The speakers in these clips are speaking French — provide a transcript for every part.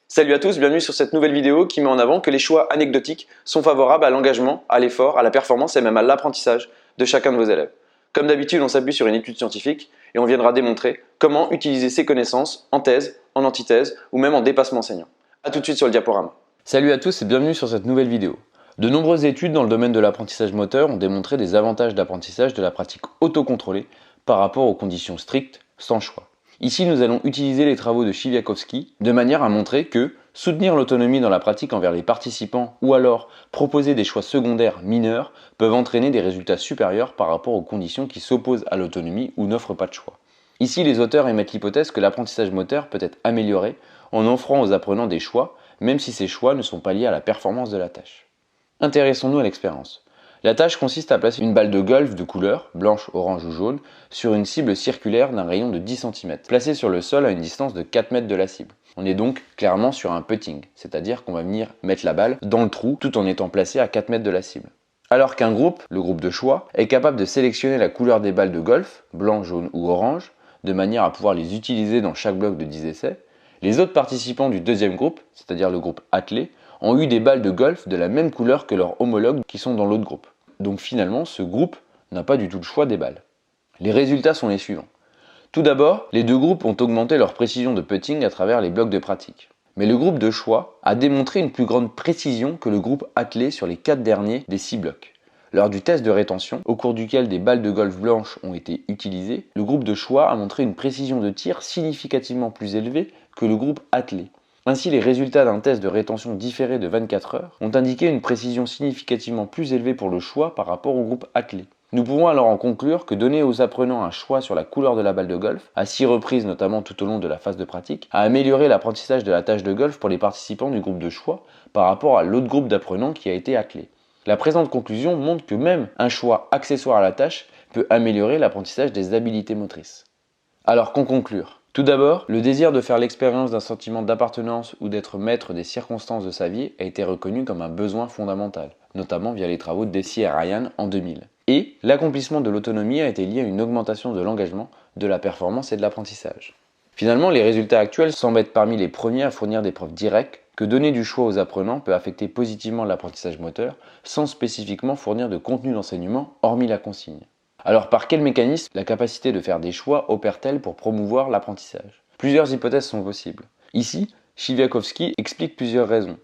Salut à tous, bienvenue sur cette nouvelle vidéo qui met en avant que les choix anecdotiques sont favorables à l'engagement, à l'effort, à la performance et même à l'apprentissage de chacun de vos élèves. Comme d'habitude, on s'appuie sur une étude scientifique et on viendra démontrer comment utiliser ces connaissances en thèse, en antithèse ou même en dépassement enseignant. A tout de suite sur le diaporama. Salut à tous et bienvenue sur cette nouvelle vidéo. De nombreuses études dans le domaine de l'apprentissage moteur ont démontré des avantages d'apprentissage de la pratique autocontrôlée par rapport aux conditions strictes sans choix. Ici, nous allons utiliser les travaux de Chiviakowski de manière à montrer que soutenir l'autonomie dans la pratique envers les participants ou alors proposer des choix secondaires mineurs peuvent entraîner des résultats supérieurs par rapport aux conditions qui s'opposent à l'autonomie ou n'offrent pas de choix. Ici, les auteurs émettent l'hypothèse que l'apprentissage moteur peut être amélioré en offrant aux apprenants des choix, même si ces choix ne sont pas liés à la performance de la tâche. Intéressons-nous à l'expérience. La tâche consiste à placer une balle de golf de couleur, blanche, orange ou jaune, sur une cible circulaire d'un rayon de 10 cm, placée sur le sol à une distance de 4 mètres de la cible. On est donc clairement sur un putting, c'est-à-dire qu'on va venir mettre la balle dans le trou tout en étant placé à 4 mètres de la cible. Alors qu'un groupe, le groupe de choix, est capable de sélectionner la couleur des balles de golf, blanc, jaune ou orange, de manière à pouvoir les utiliser dans chaque bloc de 10 essais, les autres participants du deuxième groupe, c'est-à-dire le groupe attelé, ont eu des balles de golf de la même couleur que leurs homologues qui sont dans l'autre groupe. Donc finalement, ce groupe n'a pas du tout le choix des balles. Les résultats sont les suivants. Tout d'abord, les deux groupes ont augmenté leur précision de putting à travers les blocs de pratique. Mais le groupe de choix a démontré une plus grande précision que le groupe attelé sur les 4 derniers des 6 blocs. Lors du test de rétention, au cours duquel des balles de golf blanches ont été utilisées, le groupe de choix a montré une précision de tir significativement plus élevée que le groupe attelé. Ainsi, les résultats d'un test de rétention différé de 24 heures ont indiqué une précision significativement plus élevée pour le choix par rapport au groupe attelé. Nous pouvons alors en conclure que donner aux apprenants un choix sur la couleur de la balle de golf, à 6 reprises notamment tout au long de la phase de pratique, a amélioré l'apprentissage de la tâche de golf pour les participants du groupe de choix par rapport à l'autre groupe d'apprenants qui a été attelé. La présente conclusion montre que même un choix accessoire à la tâche peut améliorer l'apprentissage des habiletés motrices. Alors qu'en conclure ? Tout d'abord, le désir de faire l'expérience d'un sentiment d'appartenance ou d'être maître des circonstances de sa vie a été reconnu comme un besoin fondamental, notamment via les travaux de Deci et Ryan en 2000. Et l'accomplissement de l'autonomie a été lié à une augmentation de l'engagement, de la performance et de l'apprentissage. Finalement, les résultats actuels semblent être parmi les premiers à fournir des preuves directes que donner du choix aux apprenants peut affecter positivement l'apprentissage moteur sans spécifiquement fournir de contenu d'enseignement hormis la consigne. Alors par quel mécanisme la capacité de faire des choix opère-t-elle pour promouvoir l'apprentissage ? Plusieurs hypothèses sont possibles. Ici, Chiviakowski explique plusieurs raisons.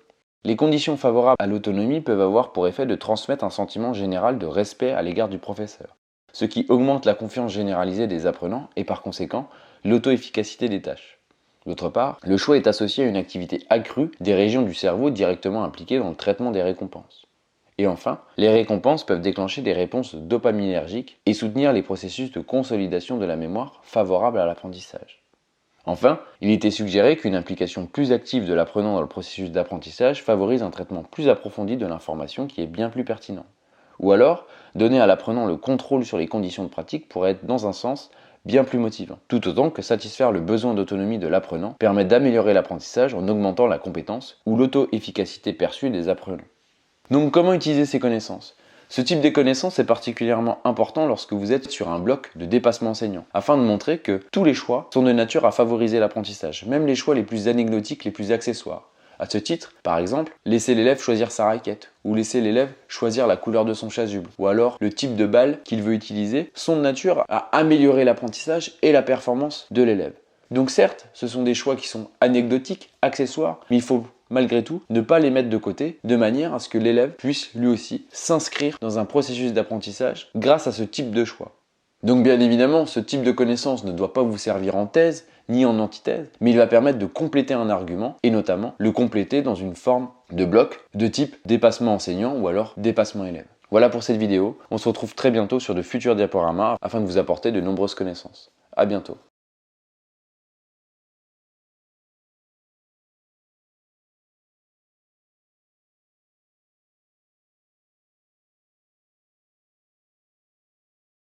Les conditions favorables à l'autonomie peuvent avoir pour effet de transmettre un sentiment général de respect à l'égard du professeur, ce qui augmente la confiance généralisée des apprenants et par conséquent l'auto-efficacité des tâches. D'autre part, le choix est associé à une activité accrue des régions du cerveau directement impliquées dans le traitement des récompenses. Et enfin, les récompenses peuvent déclencher des réponses dopaminergiques et soutenir les processus de consolidation de la mémoire favorables à l'apprentissage. Enfin, il était suggéré qu'une implication plus active de l'apprenant dans le processus d'apprentissage favorise un traitement plus approfondi de l'information qui est bien plus pertinent. Ou alors, donner à l'apprenant le contrôle sur les conditions de pratique pourrait être dans un sens bien plus motivant, tout autant que satisfaire le besoin d'autonomie de l'apprenant permet d'améliorer l'apprentissage en augmentant la compétence ou l'auto-efficacité perçue des apprenants. Donc comment utiliser ces connaissances ? Ce type de connaissances est particulièrement important lorsque vous êtes sur un bloc de dépassement enseignant, afin de montrer que tous les choix sont de nature à favoriser l'apprentissage, même les choix les plus anecdotiques, les plus accessoires. À ce titre, par exemple, laisser l'élève choisir sa raquette, ou laisser l'élève choisir la couleur de son chasuble, ou alors le type de balle qu'il veut utiliser, sont de nature à améliorer l'apprentissage et la performance de l'élève. Donc certes, ce sont des choix qui sont anecdotiques, accessoires, mais il faut malgré tout, ne pas les mettre de côté, de manière à ce que l'élève puisse lui aussi s'inscrire dans un processus d'apprentissage grâce à ce type de choix. Donc bien évidemment, ce type de connaissance ne doit pas vous servir en thèse, ni en antithèse, mais il va permettre de compléter un argument, et notamment le compléter dans une forme de bloc de type dépassement enseignant ou alors dépassement élève. Voilà pour cette vidéo, on se retrouve très bientôt sur de futurs diaporamas afin de vous apporter de nombreuses connaissances. À bientôt.